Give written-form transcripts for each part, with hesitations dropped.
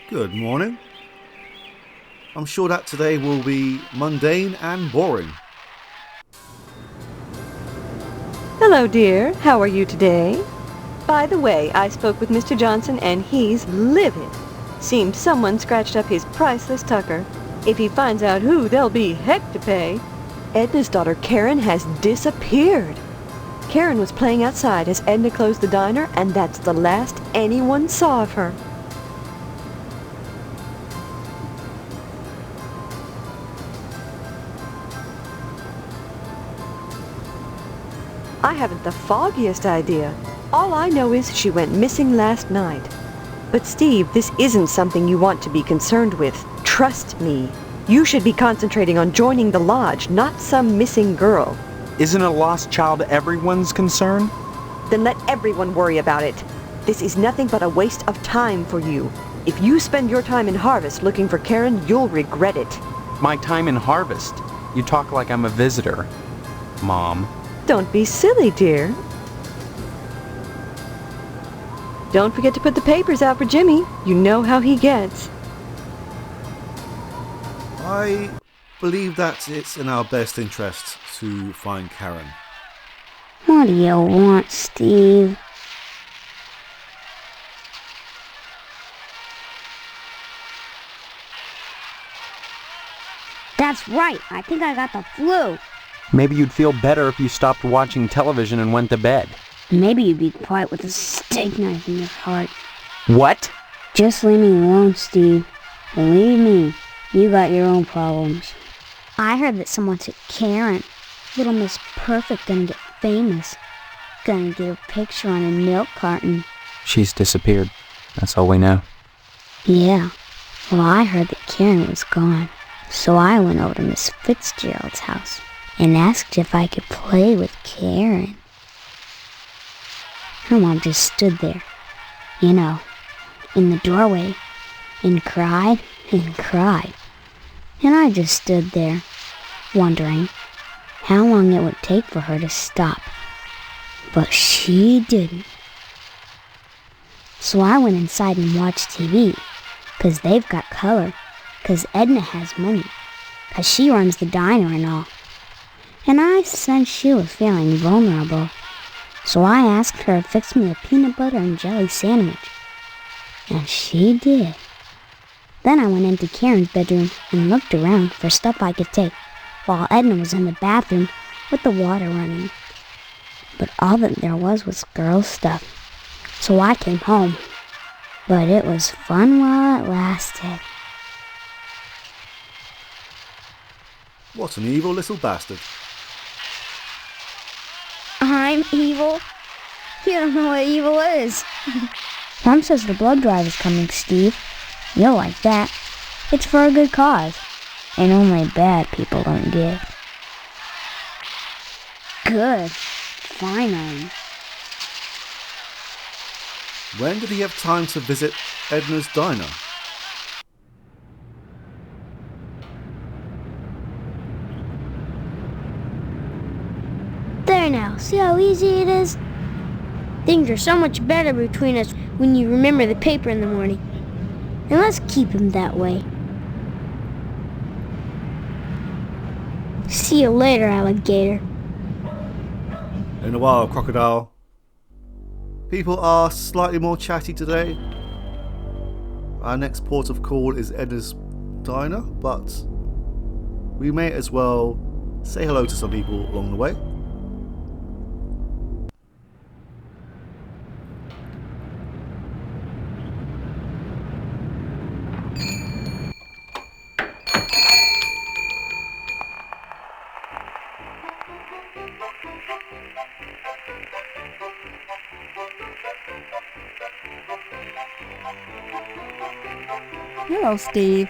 Good morning. I'm sure that today will be mundane and boring. Hello, dear. How are you today? By the way, I spoke with Mr. Johnson and he's livid. Seems someone scratched up his priceless Tucker. If he finds out who, there'll be heck to pay. Edna's daughter Karen has disappeared. Karen was playing outside as Edna closed the diner, and that's the last anyone saw of her. I haven't the foggiest idea. All I know is she went missing last night. But Steve, this isn't something you want to be concerned with. Trust me. You should be concentrating on joining the lodge, not some missing girl. Isn't a lost child everyone's concern? Then let everyone worry about it. This is nothing but a waste of time for you. If you spend your time in Harvest looking for Karen, you'll regret it. My time in Harvest? You talk like I'm a visitor, Mom. Don't be silly, dear. Don't forget to put the papers out for Jimmy. You know how he gets. I believe that it's in our best interest to find Karen. What do you want, Steve? That's right. I think I got the flu. Maybe you'd feel better if you stopped watching television and went to bed. Maybe you'd be quiet with a steak knife in your heart. What? Just leave me alone, Steve. Believe me, you got your own problems. I heard that someone took Karen. Little Miss Perfect gonna get famous. Gonna get a picture on a milk carton. She's disappeared. That's all we know. Yeah. Well, I heard that Karen was gone. So I went over to Miss Fitzgerald's house and asked if I could play with Karen. Her mom just stood there, in the doorway, and cried and cried. And I just stood there, wondering how long it would take for her to stop. But she didn't. So I went inside and watched TV, 'cause they've got color, 'cause Edna has money, 'cause she runs the diner and all. And I sensed she was feeling vulnerable. So I asked her to fix me a peanut butter and jelly sandwich. And she did. Then I went into Karen's bedroom and looked around for stuff I could take, while Edna was in the bathroom with the water running. But all that there was girl stuff. So I came home. But it was fun while it lasted. What an evil little bastard. I'm evil? You don't know what evil is. Mom says the blood drive is coming, Steve. You'll like that. It's for a good cause. And only bad people don't give. Good. Finally. When did he have time to visit Edna's diner? There now, see how easy it is? Things are so much better between us when you remember the paper in the morning. And let's keep him that way. See you later, alligator. In a while, crocodile. People are slightly more chatty today. Our next port of call is Edna's diner, but we may as well say hello to some people along the way. Hello, Steve.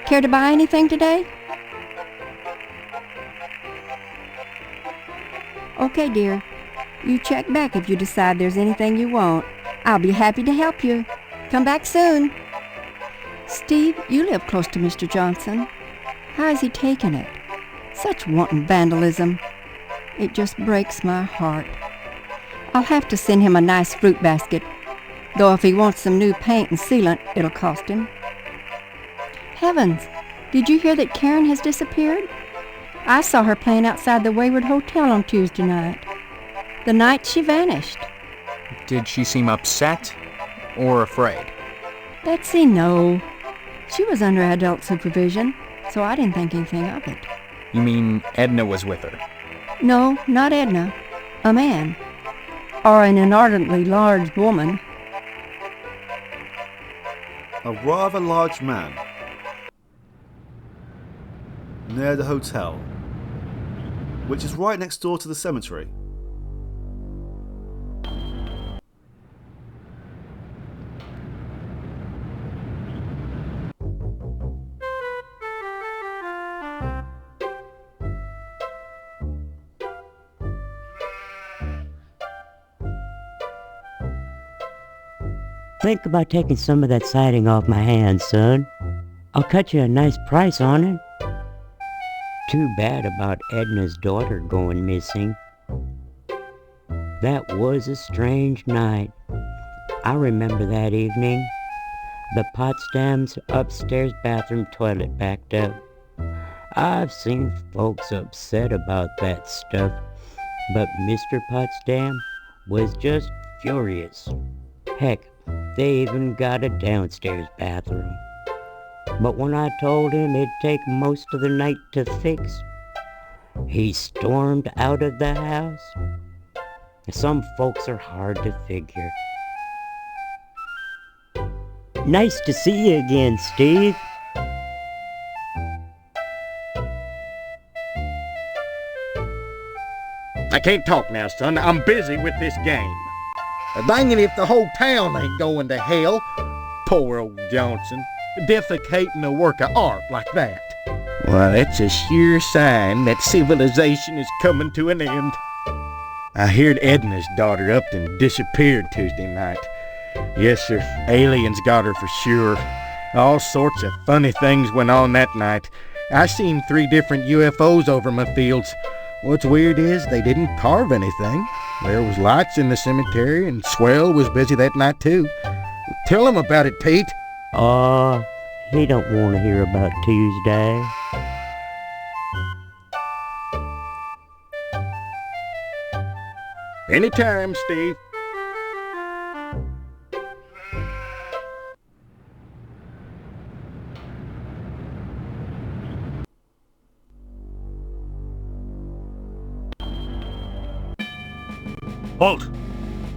Care to buy anything today? Okay, dear. You check back if you decide there's anything you want. I'll be happy to help you. Come back soon. Steve, you live close to Mr. Johnson. How is he taking it? Such wanton vandalism. It just breaks my heart. I'll have to send him a nice fruit basket, though if he wants some new paint and sealant, it'll cost him. Heavens, did you hear that Karen has disappeared? I saw her playing outside the Wayward Hotel on Tuesday night. The night she vanished. Did she seem upset or afraid? Betsy, no. She was under adult supervision, so I didn't think anything of it. You mean Edna was with her? No, not Edna. A man. Or an inordinately large woman. A rather large man. Near the hotel, which is right next door to the cemetery. Think about taking some of that siding off my hands, son. I'll cut you a nice price on it. Too bad about Edna's daughter going missing. That was a strange night. I remember that evening. The Potsdam's upstairs bathroom toilet backed up. I've seen folks upset about that stuff, but Mr. Potsdam was just furious. Heck, they even got a downstairs bathroom. But when I told him it'd take most of the night to fix, he stormed out of the house. Some folks are hard to figure. Nice to see you again, Steve. I can't talk now, son. I'm busy with this game. Dang it if the whole town ain't going to hell. Poor old Johnson. Defecating a work of art like that. Well, that's a sure sign that civilization is coming to an end. I heard Edna's daughter Upton disappeared Tuesday night. Yes, sir, aliens got her for sure. All sorts of funny things went on that night. I seen 3 different UFOs over my fields. What's weird is they didn't carve anything. There was lights in the cemetery, and Swell was busy that night too. Tell him about it, Pete. He don't want to hear about Tuesday. Anytime, Steve. Halt!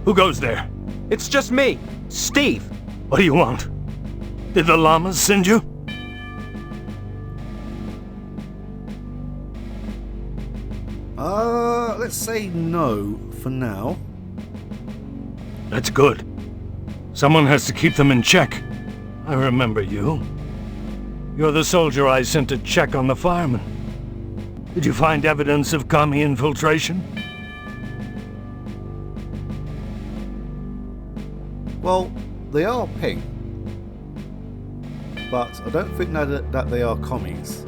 Who goes there? It's just me, Steve. What do you want? Did the llamas send you? Let's say no for now. That's good. Someone has to keep them in check. I remember you. You're the soldier I sent to check on the firemen. Did you find evidence of commie infiltration? Well, they are pink, but I don't think that they are commies.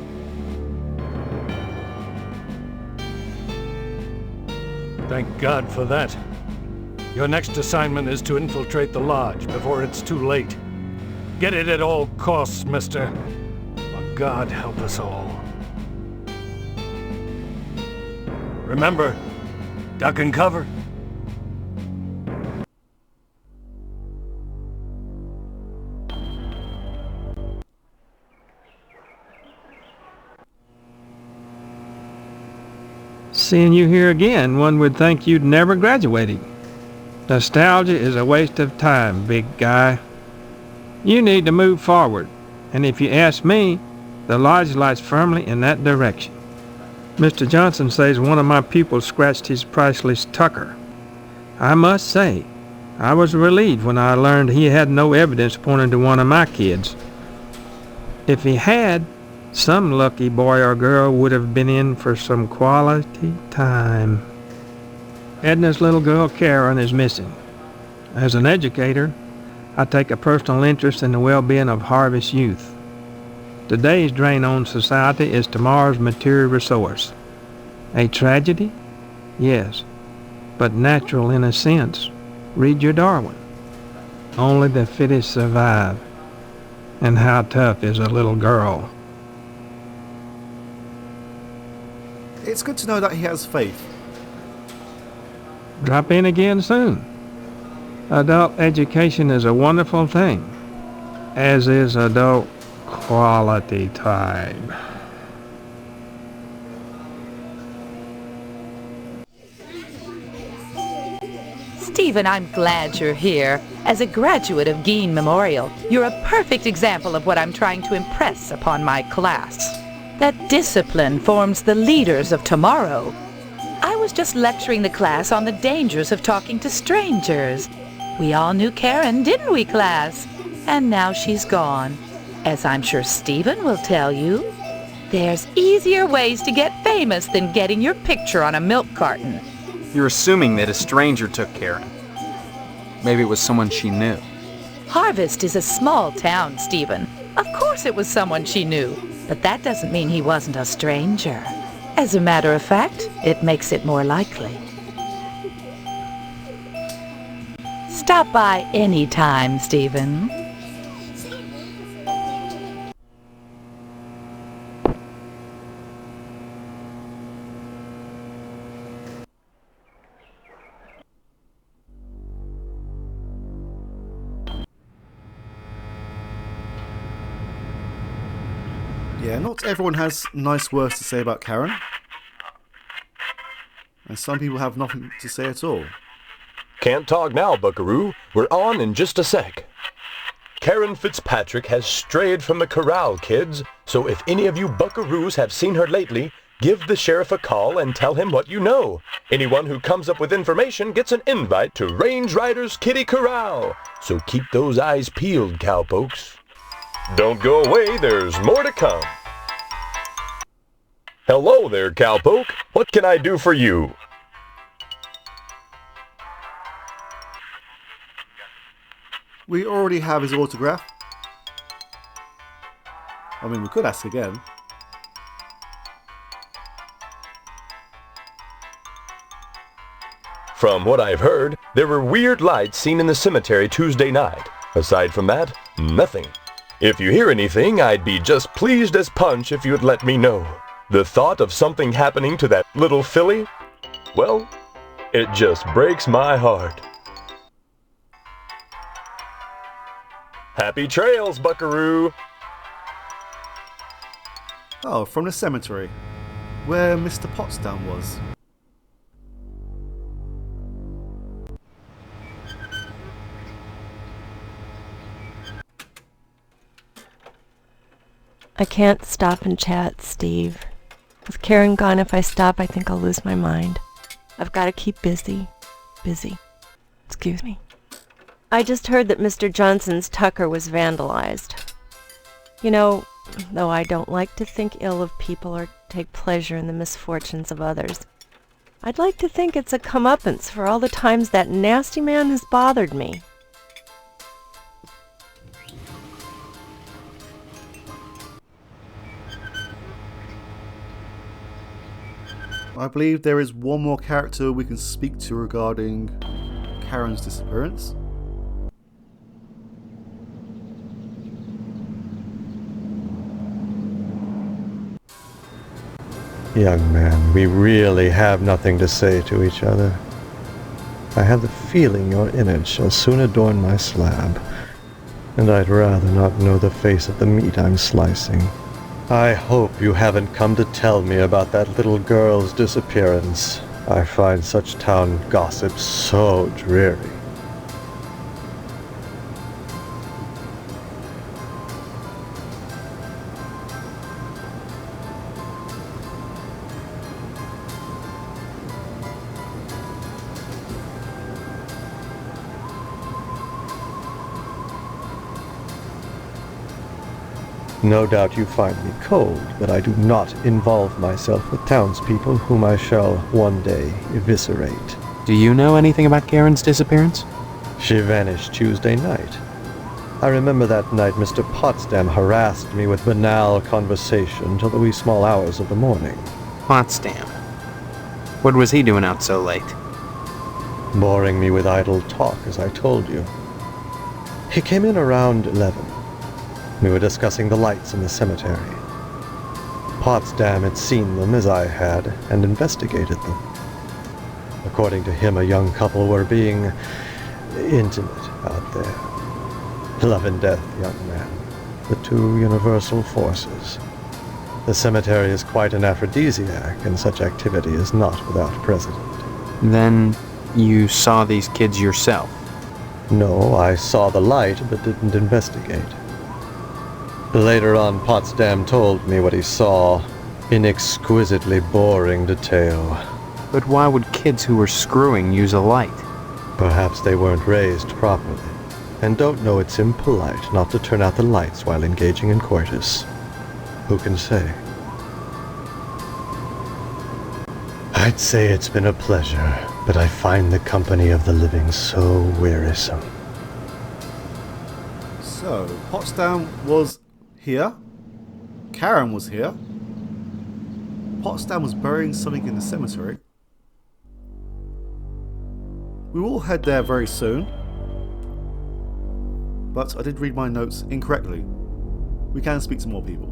Thank God for that. Your next assignment is to infiltrate the lodge before it's too late. Get it at all costs, mister. Or God help us all. Remember, duck and cover. Seeing you here again, one would think you'd never graduated. Nostalgia is a waste of time, big guy. You need to move forward, and if you ask me, the lodge lies firmly in that direction. Mr. Johnson says one of my pupils scratched his priceless tucker. I must say, I was relieved when I learned he had no evidence pointing to one of my kids. If he had, some lucky boy or girl would have been in for some quality time. Edna's little girl Karen is missing. As an educator, I take a personal interest in the well-being of Harvest youth. Today's drain on society is tomorrow's material resource. A tragedy? Yes, but natural in a sense. Read your Darwin. Only the fittest survive. And how tough is a little girl? It's good to know that he has faith. Drop in again soon. Adult education is a wonderful thing, as is adult quality time. Stephen, I'm glad you're here. As a graduate of Gein Memorial, you're a perfect example of what I'm trying to impress upon my class. That discipline forms the leaders of tomorrow. I was just lecturing the class on the dangers of talking to strangers. We all knew Karen, didn't we, class? And now she's gone. As I'm sure Stephen will tell you, there's easier ways to get famous than getting your picture on a milk carton. You're assuming that a stranger took Karen. Maybe it was someone she knew. Harvest is a small town, Stephen. Of course it was someone she knew, but that doesn't mean he wasn't a stranger. As a matter of fact, it makes it more likely. Stop by any time, Stephen. Yeah, not everyone has nice words to say about Karen. And some people have nothing to say at all. Can't talk now, buckaroo. We're on in just a sec. Karen Fitzpatrick has strayed from the corral, kids. So if any of you buckaroos have seen her lately, give the sheriff a call and tell him what you know. Anyone who comes up with information gets an invite to Range Riders Kitty Corral. So keep those eyes peeled, cowpokes. Don't go away, there's more to come. Hello there, cowpoke. What can I do for you? We already have his autograph. I mean, we could ask again. From what I've heard, there were weird lights seen in the cemetery Tuesday night. Aside from that, nothing. If you hear anything, I'd be just pleased as punch if you'd let me know. The thought of something happening to that little filly, well, it just breaks my heart. Happy trails, buckaroo! Oh, from the cemetery, where Mr. Potsdam was. I can't stop and chat, Steve. With Karen gone, if I stop, I think I'll lose my mind. I've got to keep busy. Excuse me. I just heard that Mr. Johnson's Tucker was vandalized. You know, though I don't like to think ill of people or take pleasure in the misfortunes of others, I'd like to think it's a comeuppance for all the times that nasty man has bothered me. I believe there is one more character we can speak to regarding Karen's disappearance. Young man, we really have nothing to say to each other. I have the feeling your image shall soon adorn my slab, and I'd rather not know the face of the meat I'm slicing. I hope you haven't come to tell me about that little girl's disappearance. I find such town gossip so dreary. No doubt you find me cold that I do not involve myself with townspeople whom I shall one day eviscerate. Do you know anything about Karen's disappearance? She vanished Tuesday night. I remember that night Mr. Potsdam harassed me with banal conversation till the wee small hours of the morning. Potsdam? What was he doing out so late? Boring me with idle talk, as I told you. He came in around 11. We were discussing the lights in the cemetery. Potsdam had seen them as I had and investigated them. According to him, a young couple were being intimate out there. Love and death, young man. The two universal forces. The cemetery is quite an aphrodisiac, and such activity is not without precedent. Then you saw these kids yourself? No, I saw the light, but didn't investigate. Later on, Potsdam told me what he saw in exquisitely boring detail. But why would kids who were screwing use a light? Perhaps they weren't raised properly, and don't know it's impolite not to turn out the lights while engaging in coitus. Who can say? I'd say it's been a pleasure, but I find the company of the living so wearisome. So, Potsdam was here. Karen was here. Potsdam was burying something in the cemetery. We will head there very soon. But I did read my notes incorrectly. We can speak to more people.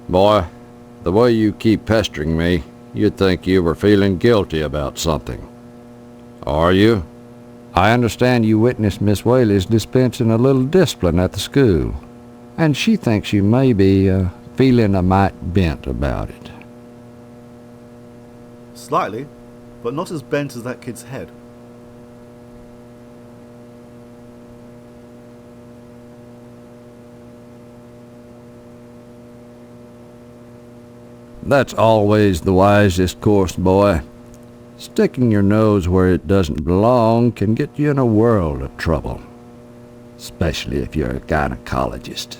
Boy, the way you keep pestering me, you'd think you were feeling guilty about something. Are you? I understand you witnessed Miss Whaley's dispensing a little discipline at the school, and she thinks you may be feeling a mite bent about it. Slightly, but not as bent as that kid's head. That's always the wisest course, boy. Sticking your nose where it doesn't belong can get you in a world of trouble, especially if you're a gynecologist.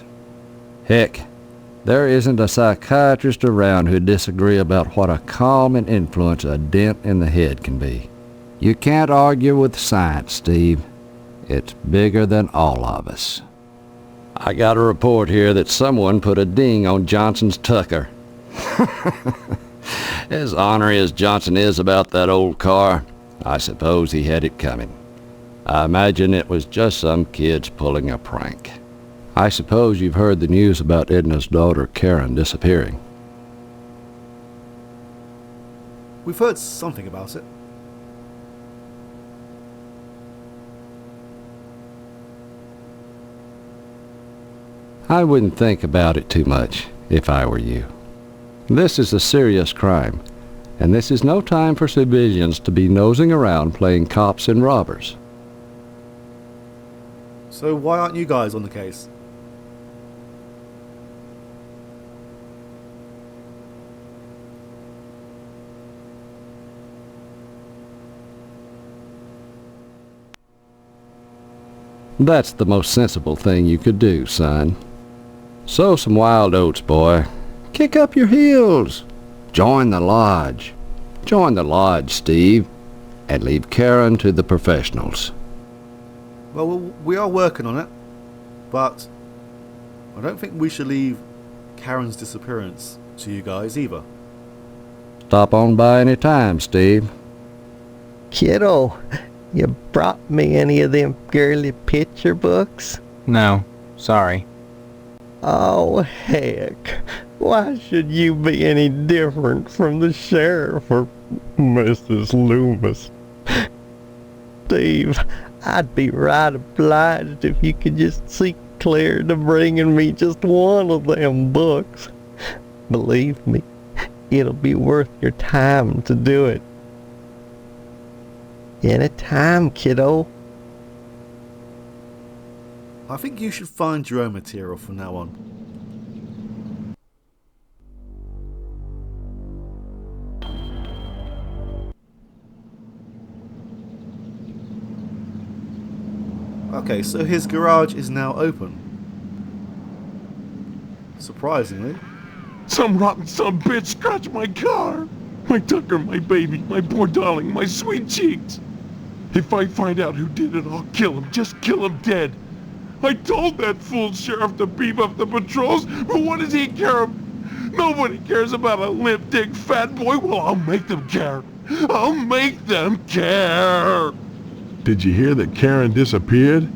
Heck, there isn't a psychiatrist around who'd disagree about what a calming influence a dent in the head can be. You can't argue with science, Steve. It's bigger than all of us. I got a report here that someone put a ding on Johnson's tucker. As ornery as Johnson is about that old car, I suppose he had it coming. I imagine it was just some kids pulling a prank. I suppose you've heard the news about Edna's daughter Karen disappearing. We've heard something about it. I wouldn't think about it too much if I were you. This is a serious crime, and this is no time for civilians to be nosing around playing cops and robbers. So why aren't you guys on the case? That's the most sensible thing you could do, son. Sow some wild oats, boy. Kick up your heels. Join the lodge. Join the lodge, Steve, and leave Karen to the professionals. Well, we are working on it, but I don't think we should leave Karen's disappearance to you guys either. Stop on by any time, Steve. Kiddo, you brought me any of them girly picture books? No, sorry. Oh, heck. Why should you be any different from the sheriff or Mrs. Loomis? Steve, I'd be right obliged if you could just see clear to bringing me just one of them books. Believe me, it'll be worth your time to do it. Any time, kiddo. I think you should find your own material from now on. Okay, so his garage is now open. Surprisingly. Some rotten son bitch scratched my car. My Tucker, my baby, my poor darling, my sweet cheeks. If I find out who did it, I'll kill him. Just kill him dead. I told that fool sheriff to beef up the patrols, but what does he care? Nobody cares about a limp dick fat boy. Well, I'll make them care. I'll make them care. Did you hear that Karen disappeared?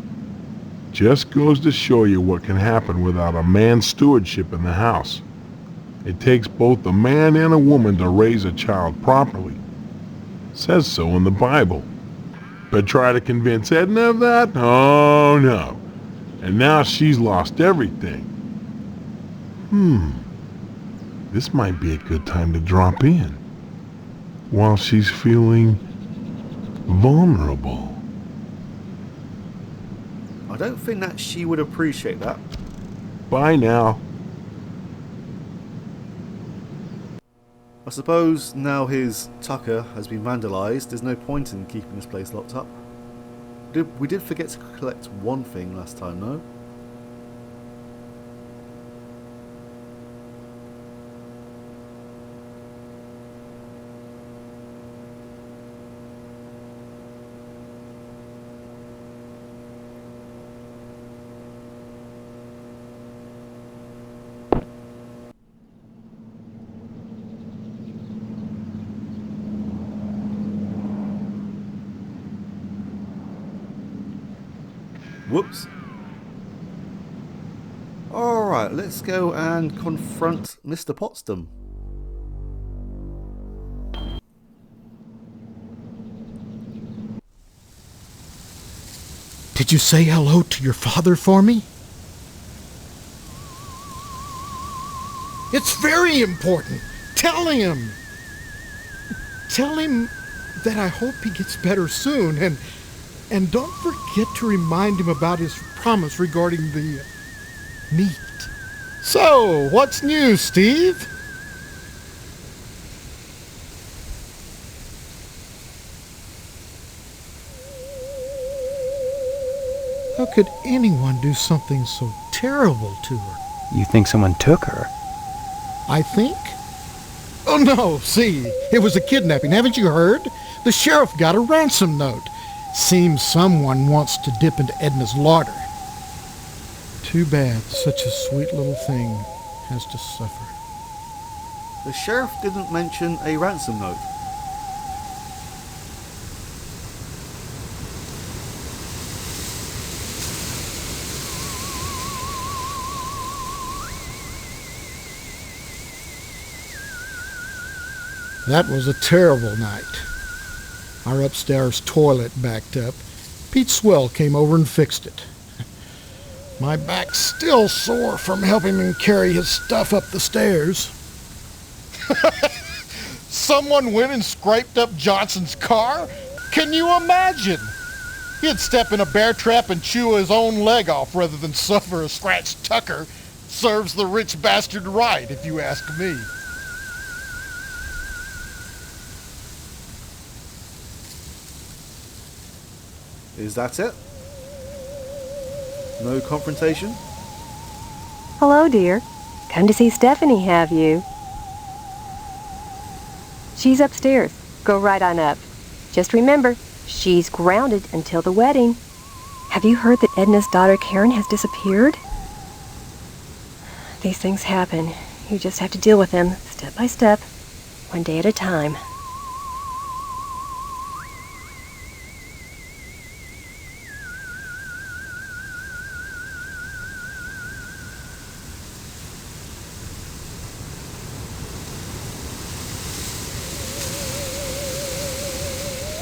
Just goes to show you what can happen without a man's stewardship in the house. It takes both a man and a woman to raise a child properly. Says so in the Bible. But try to convince Edna of that? Oh no. And now she's lost everything. This might be a good time to drop in. While she's feeling vulnerable. I don't think that she would appreciate that. Bye now. I suppose now his tucker has been vandalised, there's no point in keeping this place locked up. We did forget to collect one thing last time, though. Whoops. Alright, let's go and confront Mr. Potsdam. Did you say hello to your father for me? It's very important. Tell him. Tell him that I hope he gets better soon, and don't forget to remind him about his promise regarding the meat. So, what's new, Steve? How could anyone do something so terrible to her? You think someone took her? I think? Oh no, see, it was a kidnapping, haven't you heard? The sheriff got a ransom note. Seems someone wants to dip into Edna's larder. Too bad such a sweet little thing has to suffer. The sheriff didn't mention a ransom note. That was a terrible night. Our upstairs toilet backed up. Pete Swell came over and fixed it. My back's still sore from helping him carry his stuff up the stairs. Someone went and scraped up Johnson's car? Can you imagine? He'd step in a bear trap and chew his own leg off rather than suffer a scratched tucker. Serves the rich bastard right, if you ask me. Is that it? No confrontation? Hello, dear. Come to see Stephanie, have you? She's upstairs. Go right on up. Just remember, she's grounded until the wedding. Have you heard that Edna's daughter Karen has disappeared? These things happen. You just have to deal with them step by step, one day at a time.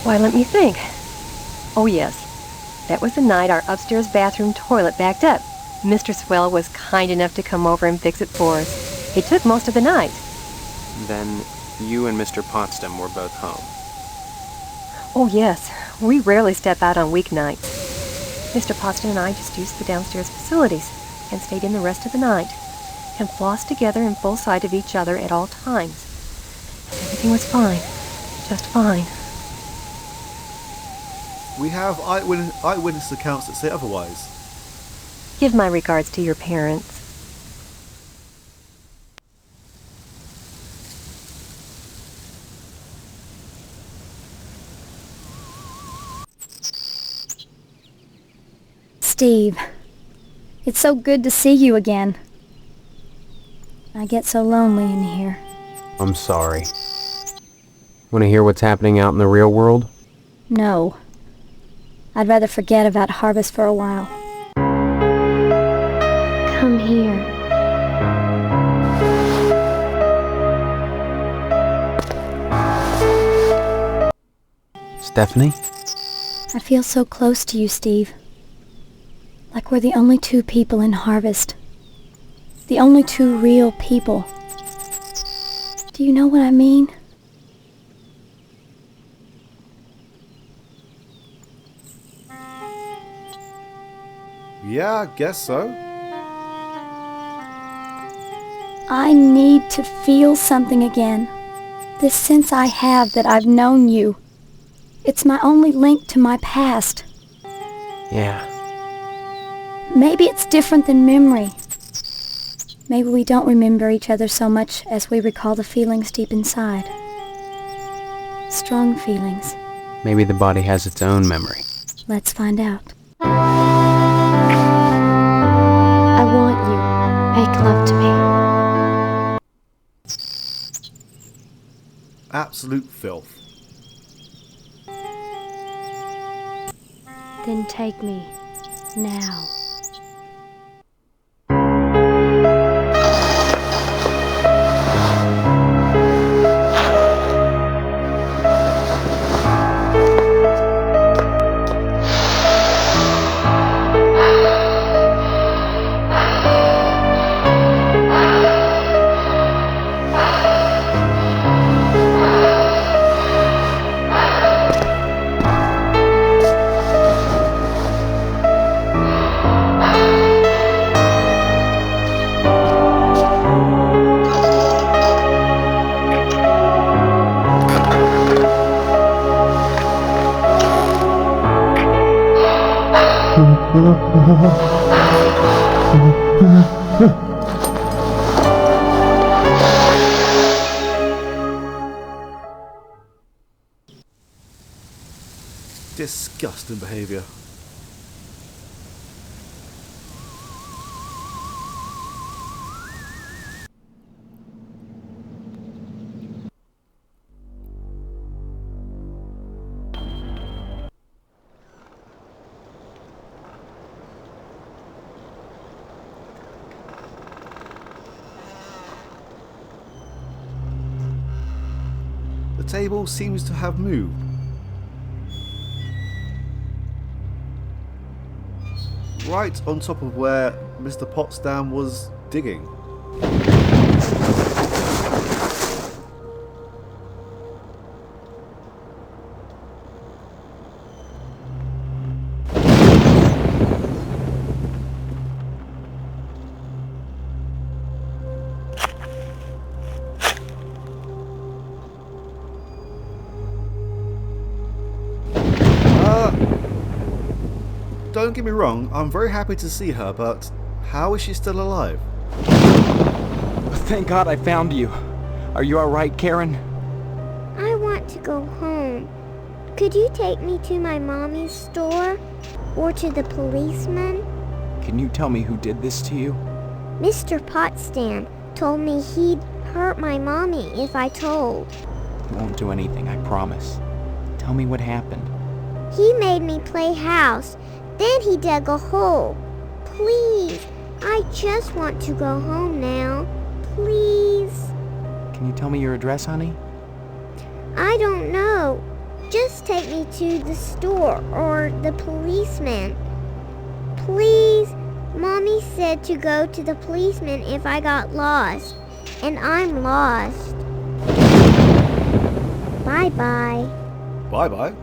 Why, let me think. Oh, yes. That was the night our upstairs bathroom toilet backed up. Mr. Swell was kind enough to come over and fix it for us. He took most of the night. Then you and Mr. Potsdam were both home. Oh, yes. We rarely step out on weeknights. Mr. Potsdam and I just used the downstairs facilities and stayed in the rest of the night and flossed together in full sight of each other at all times. And everything was fine. Just fine. We have eyewitness accounts that say otherwise. Give my regards to your parents. Steve, it's so good to see you again. I get so lonely in here. I'm sorry. Want to hear what's happening out in the real world? No. I'd rather forget about Harvest for a while. Come here. Stephanie? I feel so close to you, Steve. Like we're the only two people in Harvest. The only two real people. Do you know what I mean? Yeah, I guess so. I need to feel something again. This sense I have that I've known you. It's my only link to my past. Yeah. Maybe it's different than memory. Maybe we don't remember each other so much as we recall the feelings deep inside. Strong feelings. Maybe the body has its own memory. Let's find out. I want you. Make love to me. Absolute filth. Then take me. Now. Disgusting behaviour. The table seems to have moved. Right on top of where Mr. Potsdam was digging. Don't get me wrong, I'm very happy to see her, but how is she still alive? Thank God I found you. Are you alright, Karen? I want to go home. Could you take me to my mommy's store? Or to the policeman? Can you tell me who did this to you? Mr. Potsdam told me he'd hurt my mommy if I told. Won't do anything, I promise. Tell me what happened. He made me play house. Then he dug a hole. Please, I just want to go home now. Please. Can you tell me your address, honey? I don't know. Just take me to the store or the policeman. Please. Mommy said to go to the policeman if I got lost. And I'm lost. Bye-bye. Bye-bye?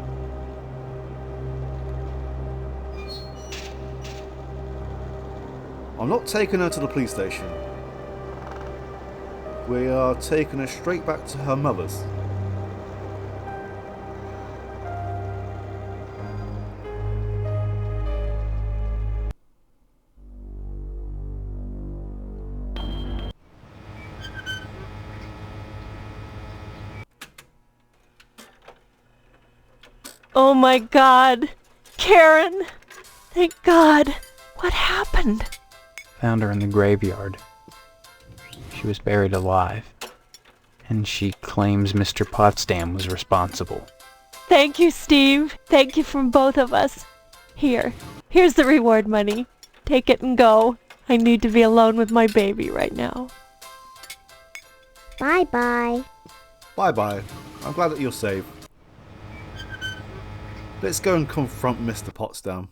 I'm not taking her to the police station. We are taking her straight back to her mother's. Oh my God! Karen! Thank God! What happened? Found her in the graveyard. She was buried alive. and she claims Mr. Potsdam was responsible. Thank you, Steve. Thank you from both of us. Here's the reward money. Take it and go. I need to be alone with my baby right now. Bye-bye. Bye-bye. I'm glad that you're safe. Let's go and confront Mr. Potsdam.